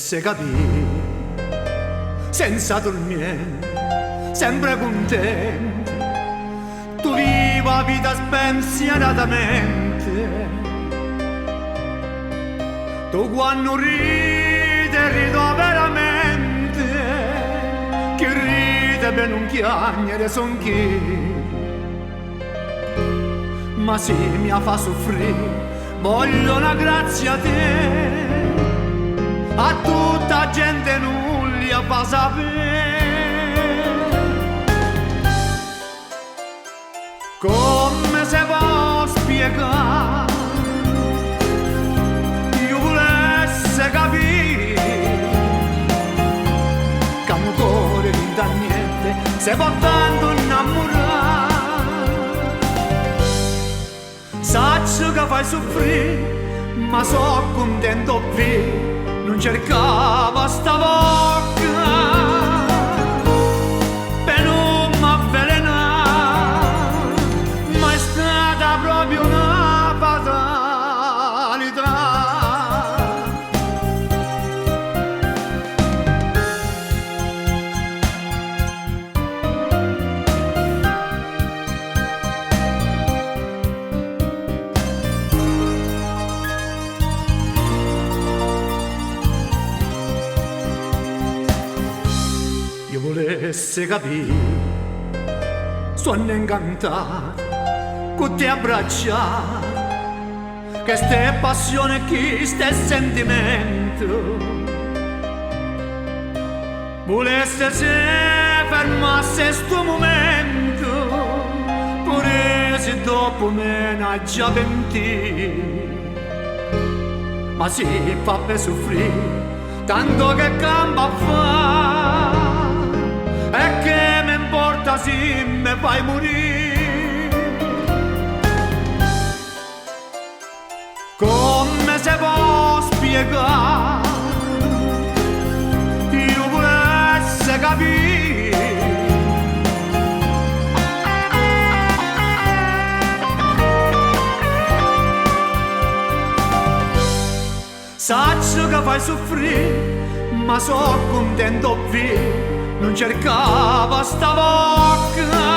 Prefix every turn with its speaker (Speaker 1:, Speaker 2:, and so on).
Speaker 1: volesse capire, senza dormire, sempre contento, tu viva vita spensieratamente. Tu quando ride, rido veramente, chi ride per non chiagnere son chi. Ma se mi fa soffrire, voglio una grazia a te, a tutta gente nulla fa sapere. Come se può spiegare, io volesse capire, che un cuore non dà niente, se può tanto innamorare. Saccio che fai soffrire, ma so contento qui, non cercavo sta bocca per non m'avvelenare, ma è stata proprio una fatalità. Io volesse capire, sono incantato con te abbracciato, che ste passione chi ste sentimento. Volesse se fermasse sto momento, pure se dopo me n'ha già pentito. Ma si fa per soffrire, tanto che campa fa, e che mi importa se mi fai morire. Come se può spiegare, io volesse capire, saccio che fai soffrire, ma so contento qui, non cercava sta bocca